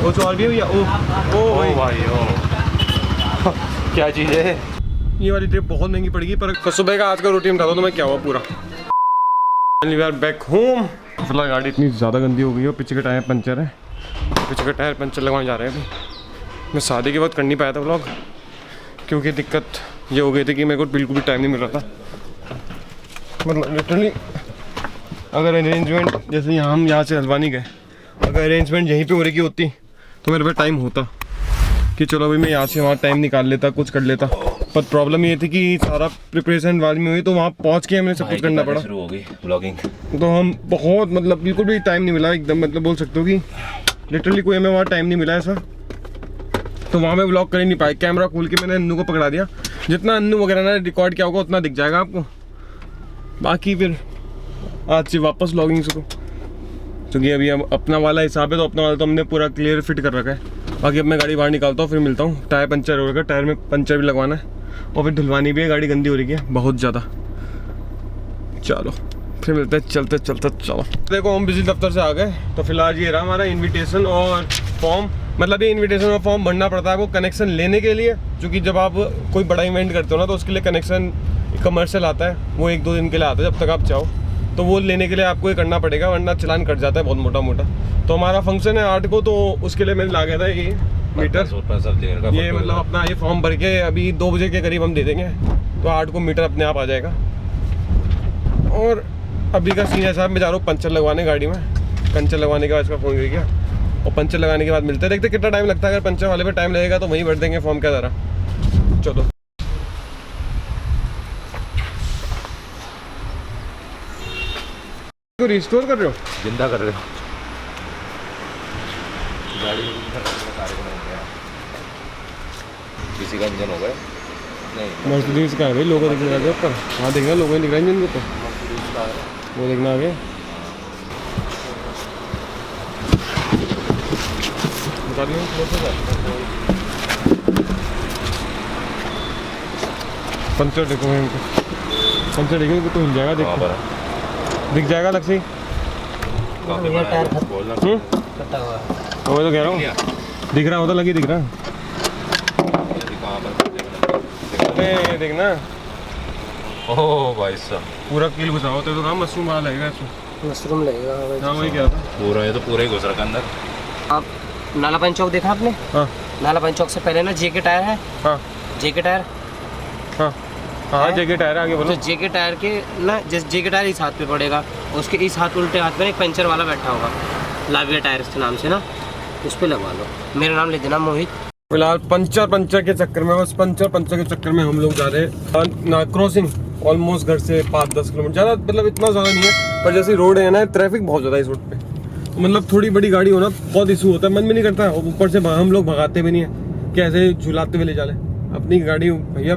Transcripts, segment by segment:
वो और भी है भैया। ओ भाई ओ क्या चीज़ है ये वाली ट्रिप बहुत महंगी पड़ेगी। पर सुबह का आज का रूटीन बता दो तो मैं क्या हुआ पूरा। We are back home. फिलहाल गाड़ी इतनी ज़्यादा गंदी हो गई है, पीछे का टायर पंचर है, पीछे का टायर पंचर लगवाने जा रहे हैं अभी। मैं शादी के बाद कर नहीं पाया था व्लॉग क्योंकि दिक्कत ये हो गई थी कि मेरे को बिल्कुल भी टाइम नहीं मिल रहा था। मतलब लिटरली अगर अरेंजमेंट जैसे हम यहाँ से हल्द्वानी गए, अगर अरेंजमेंट यहीं पे हो रही होती तो मेरे पास टाइम होता कि चलो अभी मैं यहाँ से वहाँ टाइम निकाल लेता, कुछ कर लेता। पर प्रॉब्लम ये थी कि सारा प्रिपरेशन बाद में हुई तो वहाँ पहुँच के हमें सब कुछ करना पड़ा। शुरू हो गई ब्लॉगिंग तो हम बहुत मतलब बिल्कुल भी टाइम नहीं मिला एकदम, मतलब बोल सकते हो कि लिटरली कोई हमें वहाँ टाइम नहीं मिला ऐसा। तो वहाँ मैं व्लॉग कर ही नहीं पाया। कैमरा खोल के मैंने अन्नू को पकड़ा दिया, जितना अन्नू वगैरह ने रिकॉर्ड किया होगा उतना दिख जाएगा आपको। बाकी फिर आज से वापस व्लॉगिंग को, क्योंकि अभी हम अपना वाला हिसाब है तो अपना वाला तो हमने पूरा क्लियर फिट कर रखा है। बाकी अब मैं गाड़ी बाहर निकालता हूँ, फिर मिलता हूँ। टायर पंचर हो रखा, टायर में पंचर भी लगवाना है और फिर धुलवानी भी है, गाड़ी गंदी हो रही है बहुत ज़्यादा। चलो फिर मिलते हैं, चलते चलते चलो। देखो हम बिजली दफ्तर से आ गए, तो फिलहाल ये रहा हमारा इन्विटेशन और फॉर्म। मतलब ये इन्विटेशन और फॉर्म भरना पड़ता है आपको कनेक्शन लेने के लिए, क्योंकि जब आप कोई बड़ा इवेंट करते हो ना तो उसके लिए कनेक्शन कमर्शियल आता है, वो 1-2 दिन के लिए आता है जब तक आप चाहो। तो वो लेने के लिए आपको ये करना पड़ेगा, वरना चलान कट जाता है बहुत मोटा मोटा। तो हमारा फंक्शन है 8 को, तो उसके लिए मैंने ला गया था ये मीटर। ये मतलब अपना ये फॉर्म भर के अभी 2 बजे के करीब हम दे देंगे, तो 8 को मीटर अपने आप आ जाएगा। और अभी का सीन है साहब, मैं जा रहा हूँ पंचर लगवाने गाड़ी में। पंचर लगवाने के बाद इसका फ़ोन कर गया और पंचर लगाने के बाद मिलते हैं, देखते कितना टाइम लगता है। अगर पंचर वाले पे टाइम लगेगा तो वहीं भर देंगे फॉर्म, क्या ज़रा। चलो तो रिस्टोर कर रहे हो, जिंदा कर रहे हो गाड़ी। किसी का इंजन होगा नहीं, मर्सिडीज का है भाई। लोगो दिख रहा है ऊपर, हाँ दिख रहा है, लोगो दिख रहा है इंजन के ऊपर, वो देखना आगे पंचर देखो, पंचर देखेंगे तो हिल जाएगा, देखो दिख जाएगा अलग से। वो तो कह रहा हूँ दिख रहा होता, लगी दिख रहा। अरे देखना, ओह भाई साहब पूरा कील घुसा होता है तो कहाँ मशरूम वाला लगेगा इसमें, मशरूम लगेगा। हाँ वही क्या था पूरा, ये तो पूरा ही घुस रखा अंदर। आप नालापन चौक देखा आपने? हाँ नालापन चौक से पहले ना जेके टायर है। हाँ जेके टायर, हाँ हाँ जेके टायर आगे बोलो। तो जेके टायर के ना, जैसे जेके टायर इस हाथ पे पड़ेगा, उसके इस हाथ उल्टे हाथ में एक पंचर वाला बैठा होगा, लाविया टायर के नाम से ना, उस पर लगवा लो। मेरा नाम ले देना मोहित। फिलहाल पंचर के चक्कर में, बस पंचर के चक्कर में हम लोग जा रहे हैं ना क्रॉसिंग। ऑलमोस्ट घर से 5-10 किलोमीटर, ज़्यादा मतलब इतना ज़्यादा नहीं है, पर जैसे रोड है ना, ट्रैफिक बहुत ज़्यादा है इस रोड पे। तो मतलब थोड़ी बड़ी गाड़ी हो ना बहुत इशू होता है, मन भी नहीं करता। और ऊपर से हम लोग भगाते भी नहीं है, कैसे झुलाते हुए ले जा ले अपनी गाड़ी। भैया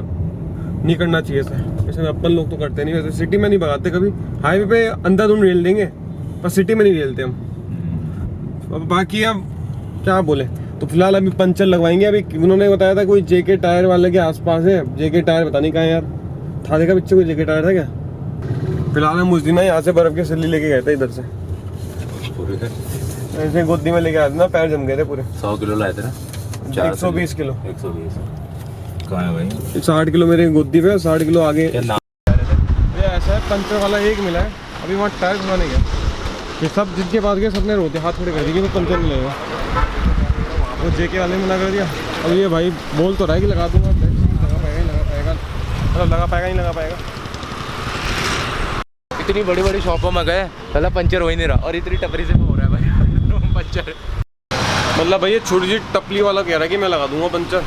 नहीं करना चाहिए सर, ऐसे अपन लोग तो करते नहीं। वैसे सिटी में नहीं भगाते कभी, हाईवे पे अंधाधुंध रेल देंगे, पर सिटी में नहीं रेलते हम। अब बाकी अब क्या बोले, तो फिलहाल अभी पंचर लगवाएंगे। अभी उन्होंने बताया था कोई जेके टायर वाले के आसपास है, जेके टायर पता नहीं कहाँ है यार, था देखा पीछे कोई जेके टायर था क्या। फिलहाल हम उस दिन यहाँ से बर्फ की सिल्ली लेके गए थे इधर से, ऐसे गोदी में लेके आए थे ना, पैर जम गए थे पूरे। 100 किलो लाए थे ना, 120 किलो। 120 कहाँ है भाई? 60 किलो मेरे गोदी पे, 60 किलो आगे। ये ऐसा है पंचर वाला एक मिला है, अभी वहाँ टायर घुमाने गया। ये सब जिनके पास गए सबने रोते हाथ खड़े कर दिए कि वो पंचर नहीं लगेगा। वो जेके वाले ने मना कर दिया। अब ये भाई बोल तो रहा है कि लगा दूंगा, लगा पाएगा नहीं लगा पाएगा, मतलब लगा पाएगा नहीं लगा पाएगा। इतनी बड़ी बड़ी शॉपों में गए, पहला पंचर हो ही नहीं रहा, और इतनी टपरी से हो रहा है भाई पंचर। मतलब भाई ये छोटी सी टपली वाला कह रहा है कि मैं लगा दूंगा पंचर,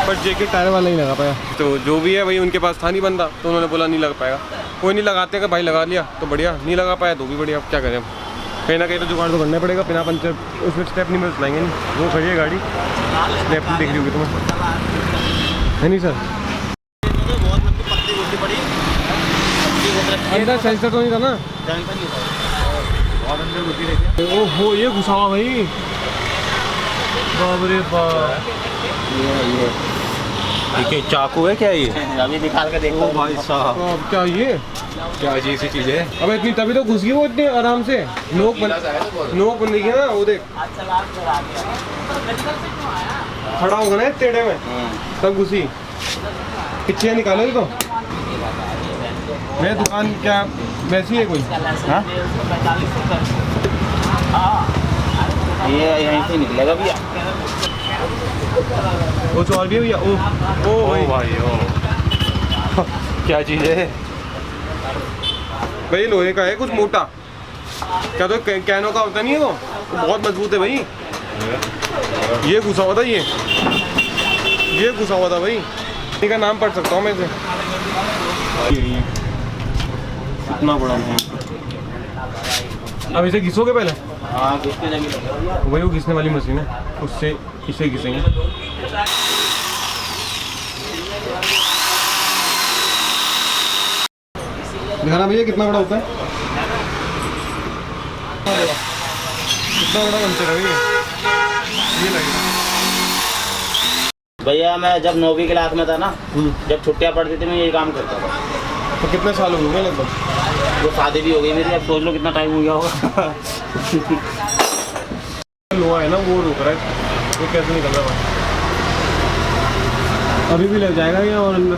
पर जेके टायर वाला नहीं लगा पाया। तो जो भी है भाई उनके पास था नहीं बंदा, तो उन्होंने बोला नहीं लगा पाएगा। कोई नहीं लगाते, का भाई लगा लिया तो बढ़िया, नहीं लगा पाया तो भी बढ़िया। अब क्या करें, कहीं ना कहीं तो जुगाड़ तो करना पड़ेगा। बिना पंचर उसमें स्टेप नहीं मिल चलाएंगे नहीं। वो खड़ी है गाड़ी, स्टेप दिख रही होगी तुम्हें, है नहीं सर? अंदर सेंसर तो नहीं था ना? ओहो ये घुसा हुआ भाई, बाप रे बाप। ठीक है, चाकू है क्या ये? अभी निकाल के देखो भाई साहब। तो अब क्या ये क्या अजीब सी चीज़ है। अब इतनी तभी तो घुस गई वो इतनी आराम से। नोक बन गई ना वो देख, खड़ा होगा ना टेढ़े में तब घुसी। पीछे निकालोगे तो मेरी दुकान क्या वैसी है कोई? हाँ ये यहीं से निकलेगा भैया। कुछ और भी है भैया? ओ ओ भाई ओ क्या चीज़ है? भाई लोहे का है कुछ मोटा, क्या तो कैनो का होता नहीं है वो बहुत मजबूत है भाई। ये घुसा हुआ था, ये घुसा हुआ था भाई। इनका नाम पढ़ सकता हूँ मैं इसे। कितना बड़ा है। अब इसे घिसोगे पहले? हाँ घिसने लगी भैया। वही वो घिसने वाली मशीन है, उससे इसे घिसेंगे। दिखाना भैया कितना बड़ा होता है, कितना बड़ा पंचर है भैया ये लगेगा। भैया मैं जब 9वीं क्लास में था ना, जब छुट्टियां पड़ती थी मैं यही काम करता था। तो कितने साल हो गए लगभग? वो शादी भी हो गई मेरी, अब सोच लो कितना टाइम हो गया होगा। लोहा है ना वो रुक रहा है, वो कैसे निकल रहा है? अभी भी लग जाएगा ये और अंदर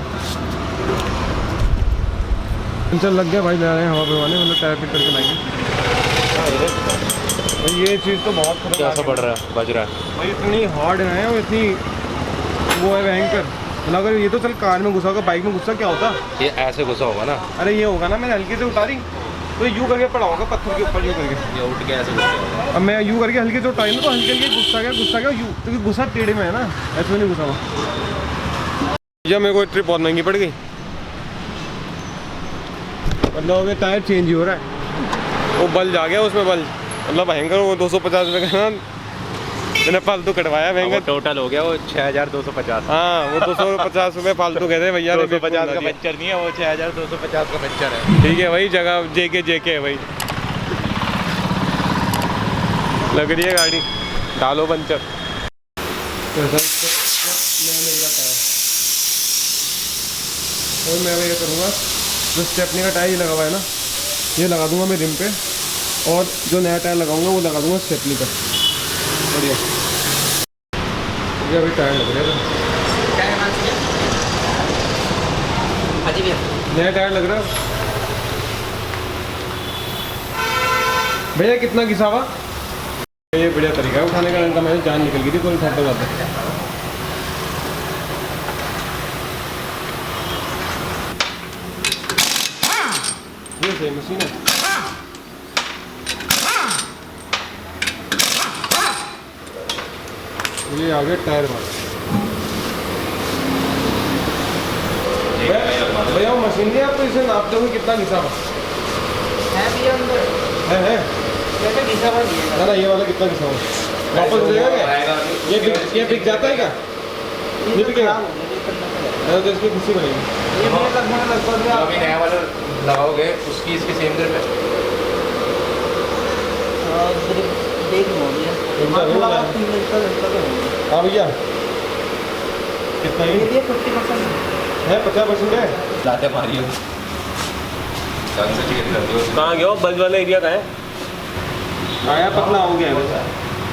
पंचर लग गया भाई। जा रहे हैं हवा भरवाने, मतलब टायर फिट करके लाएंगे भाई। ये चीज़ तो बहुत खतरनाक कैसा है पड़ रहा है, बज रहा है भाई, इतनी हार्ड है और इतनी वो है भयंकर। मतलब अगर ये तो चल कार में घुसा होगा, बाइक में घुसा क्या होता? ये ऐसे घुसा होगा ना, अरे ये होगा ना, मैंने हल्के से उतारी तो यूँ करके पड़ा होगा पत्थर के ऊपर, यूँ करके। ये उठ के ऐसे घुसा होगा। अब मैं यूँ करके हल्के से उतारी ना तो हल्के हल्के गुस्सा गया यूँ, क्योंकि गुस्सा टेढ़े में है ना, ऐसे में नहीं घुसा हुआ। या मेरे को ट्रिप बहुत महंगी पड़ गई, मतलब अभी टायर चेंज ही हो रहा है। वो बल्ब आ गया उसमें, बल्ब मतलब भयंकर। वो 250 रुपये का ना मैंने फालतू कटवाया भयंकर। टोटल हो गया वो 6250। हाँ वो 250 रुपये फालतू कहते भैया ने। 250 का पंचर नहीं है वो, 6250 का पंचर है। ठीक है भाई, जगह जेके है भाई। लग रही है गाड़ी, डालो पंचर। और मैं ये करूँगा, जो स्टेपनी का टायर ये लगा हुआ है ना, ये लगा दूंगा मैं रिम पे, और जो नया टायर लगाऊंगा वो लगा दूंगा स्टेपनी पर। बढ़िया। ये अभी टायर लग रहा है, नया टायर लग रहा है भैया। कितना घिसा हुआ? ये बढ़िया तरीका है उठाने का। इनका मैंने जान निकल गई थी कोई उठाते जाते। ये सही मशीन है। ये आगे टायर वाला भैया, वो मशीन नहीं आपको, इसे नाप दोगे कितना घिसा हुआ है? ना ना, ये वाला कितना घिसा हुआ वापस देगा क्या? ये बिक जाता है क्या? ये बिकेगा तो इसकी खुशी बनेगी। अभी नया वाला लगाओगे उसकी इसकी सेम ग्रिप है। हाँ भैया, कितना ही है? 50% है। लाते मारिए कहाँ गया? बल्ब वाला एरिया का है आया, पतला हो गया है।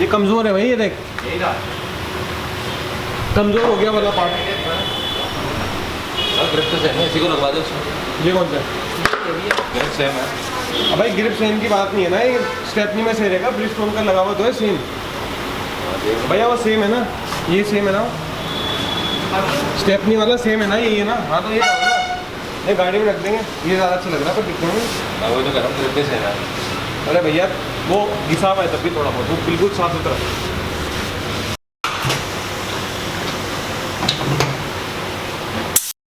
ये कमज़ोर है भाई, ये देख कमज़ोर हो गया वाला पार्ट। ग्रिप तो सेम है, इसी को लगवा दो उसमें। ये कौन सा है? ग्रिप सेम है। अब भाई ग्रिप सेम की बात नहीं है ना, ये स्टेपनी में से रहेगा। ब्रिजस्टोन का लगा हुआ तो है सेम भैया, वो सेम है ना, ये सेम है ना, स्टेपनी वाला सेम है ना, ये ना। हाँ तो ये ना, ये गाड़ी में रख देंगे, ये ज़्यादा अच्छा लग रहा है पर दिखने में। वो तो गर्म ग्रिप सेम है। अरे भैया वो घिसा हुआ है तब भी थोड़ा बहुत, वो बिल्कुल साफ सुथरा।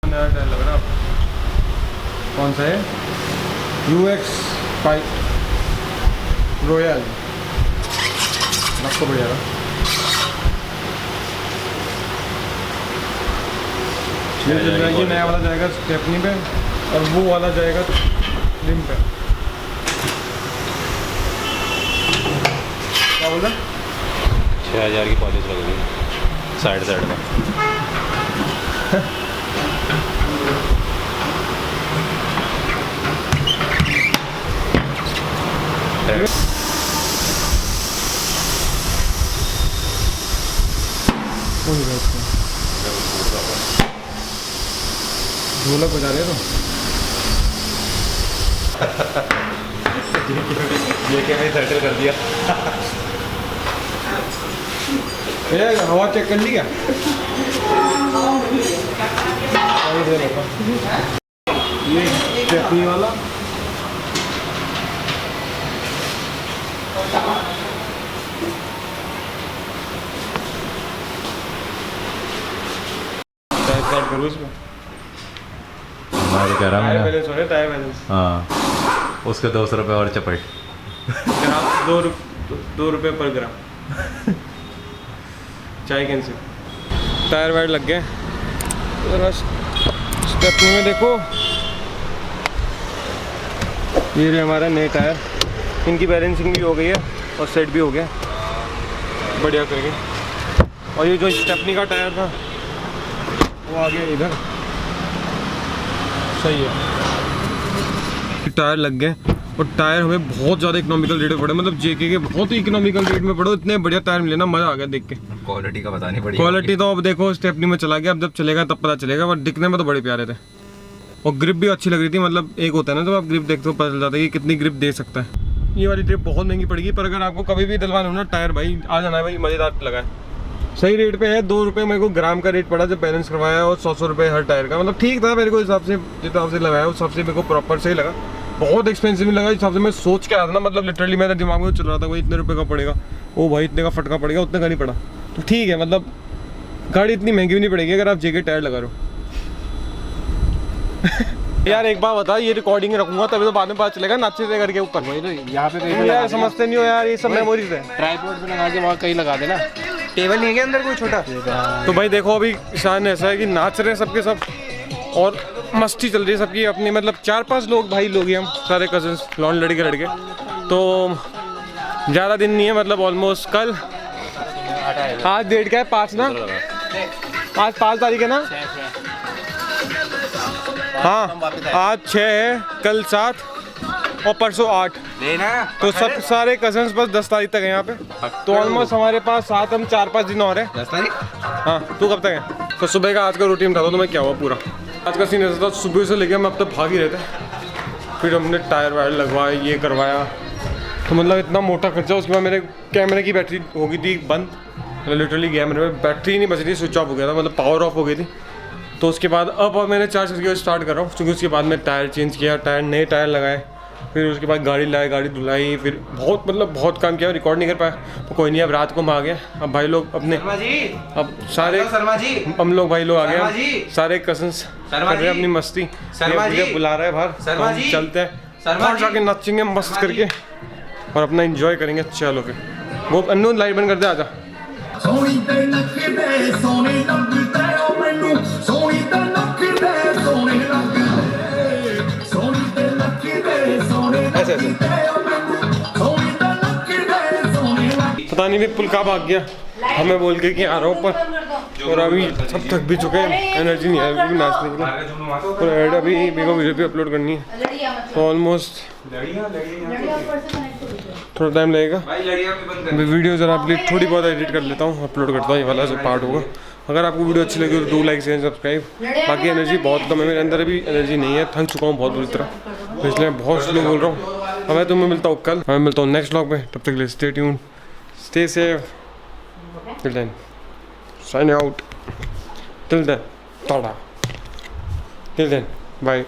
नया टायर लग रहा है, कौन सा है? UX 5 रॉयल, आपको बढ़िया रहा। ये नया वाला जाएगा स्टेपनी पे, और वो वाला जाएगा रिम पे। क्या बोल रहा? 6000 की पॉलिश लगेगी साइड में। ढोलक बजा रहे तो ये क्या मैंने सेटल कर दिया। हवा चेक कर ली क्या? ये चटनी वाला करूँ इसमें मैं तो कह रहा टायर हूँ बैलेंस हो रहे टायर बैलेंस हाँ, उसके 200 रुपये और चपट। ग्राम 2 रुपये पर ग्राम चाय कैंसिल। टायर वायर लग गए जरा स्टेपनी में देखो। ये रहे हमारा नए टायर, इनकी बैलेंसिंग भी हो गई है और सेट भी हो गया बढ़िया करके। और ये जो स्टेपनी का टायर था वो आ गया इधर, सही है। टायर लग गए और टायर हमें बहुत ज़्यादा इकोनॉमिकल रेट में पड़े, मतलब जेके के बहुत ही इकोनॉमिकल रेट में पड़े। इतने बढ़िया टायर मिले ना, मज़ा आ गया देख के। क्वालिटी का बतानी पड़ी। क्वालिटी तो अब देखो स्टेपनी में चला गया, अब जब चलेगा तब पता चलेगा, बट दिखने में तो बड़े प्यारे थे और ग्रिप भी अच्छी लग रही थी। मतलब एक होता है ना, जब आप ग्रिप देखते हो पता चल जाता है कि कितनी ग्रिप दे सकता है। ये वाली ट्रिप बहुत महंगी पड़ेगी, पर अगर आपको कभी भी डलवाना हो ना टायर, भाई आ जाना है भाई, मज़ेदार लगा है। सही रेट पे है, 2 रुपये मेरे को ग्राम का रेट पड़ा जब बैलेंस करवाया, और 100 रुपये हर टायर का। मतलब ठीक था मेरे को हिसाब से, जिस हिसाब से लगाया उस हिसाब से मेरे को प्रॉपर सही लगा। बहुत एक्सपेंसिव नहीं लगा जिस हिसाब से मैं सोच के आया था ना, मतलब लिटरली मेरे दिमाग में चल रहा था भाई इतने रुपये का पड़ेगा, ओ भाई इतने का फटका पड़ेगा, उतने का नहीं पड़ा। तो ठीक है, मतलब गाड़ी इतनी महंगी भी नहीं पड़ेगी अगर आप जेके टायर लगा रहे हो। यार एक बार बता, ये रिकॉर्डिंग रखूंगा तभी तो बाद में पता चलेगा नाचे से करके ऊपर। वही तो यहाँ पे तुम यार समझते नहीं हो यार, ये सब मेमोरीज है। ट्राइपॉड पे लगा के वहाँ कहीं लगा देना। टेबल नहीं है क्या अंदर कोई छोटा? तो भाई देखो अभी शान ऐसा है कि नाच रहे हैं सबके सब और मस्ती चल रही है सबकी अपनी। मतलब 4-5 लोग भाई लोग हैं हम, सारे कजन्स, लॉन लड़के। तो ज़्यादा दिन नहीं है, मतलब ऑलमोस्ट कल, आज डेट क्या है 5 ना, आज 5 तारीख है ना। हाँ आज 6 है, कल 7 और परसों 8। तो सब सारे कजन्स बस 10 तारीख तक है यहाँ पे। तो ऑलमोस्ट हमारे पास 7 हम 4-5 दिन और है। 10 तारीख? हाँ तू कब तक है? तो सुबह का आज का रूटीन था तो मैं क्या हुआ पूरा आज का सीन ऐसा था, सुबह से लेकर हम अब तक भाग ही रहते। फिर हमने टायर वायर लगवाए, ये करवाया, तो मतलब इतना मोटा खर्चा। उसके बाद मेरे कैमरे की बैटरी हो गई थी बंद, मतलब लिटरली कैमरे में बैटरी नहीं बच रही, स्विच ऑफ हो गया था, मतलब पावर ऑफ हो गई थी। तो उसके बाद अब मैंने चार्ज करके स्टार्ट कर रहा हूँ, क्योंकि उसके बाद मैं टायर चेंज किया, नए टायर लगाए, फिर उसके बाद गाड़ी लाए, गाड़ी धुलाई, फिर बहुत काम किया, रिकॉर्ड नहीं कर पाया। तो कोई नहीं, अब रात को हम आ गए। अब भाई लोग अपने, अब सारे हम लोग भाई लोग आ गए, सारे कजन्स कर रहे हैं अपनी मस्ती। मुझे बुला रहा है बाहर, तो हम चलते हैं बाहर, जाके नाचेंगे मस्त करके और अपना एंजॉय करेंगे। चलो फिर वो अन्नू लाइट बंद कर दे, आजा। सोनी ते नखरे सोने लगदे ओ मैनू, सोनी ते नखरे सोने लगदे, सोनी ते नखरे सोने लगदे ओ मैनू, सोनी ते नखरे सोने लगदे। पता नहीं पुल कब भाग गया, हमें बोल के कि आ रहा हूँ पर, और अभी सब थक भी चुके हैं, एनर्जी नहीं है अभी नाचने के लिए। और ऐड अभी मेरे को वीडियो भी अपलोड करनी है, तो ऑलमोस्ट थोड़ा टाइम लगेगा। वीडियो ज़रा अपडेट थोड़ी बहुत एडिट कर लेता हूँ, अपलोड करता हूँ, ये वाला जो पार्ट होगा। अगर आपको वीडियो अच्छी लगी तो 2 लाइक शेयर सब्सक्राइब। बाकी एनर्जी बहुत कम है मेरे अंदर, अभी एनर्जी नहीं है, थक चुका हूँ बहुत बुरी तरह, तो इसलिए बहुत स्लो बोल रहा हूँ। अब मैं तुम्हें मिलता हूँ कल, मैं मिलता हूँ नेक्स्ट व्लॉग में, तब तक के लिए stay tuned, stay safe, till then sign out, till then tata, till then bye.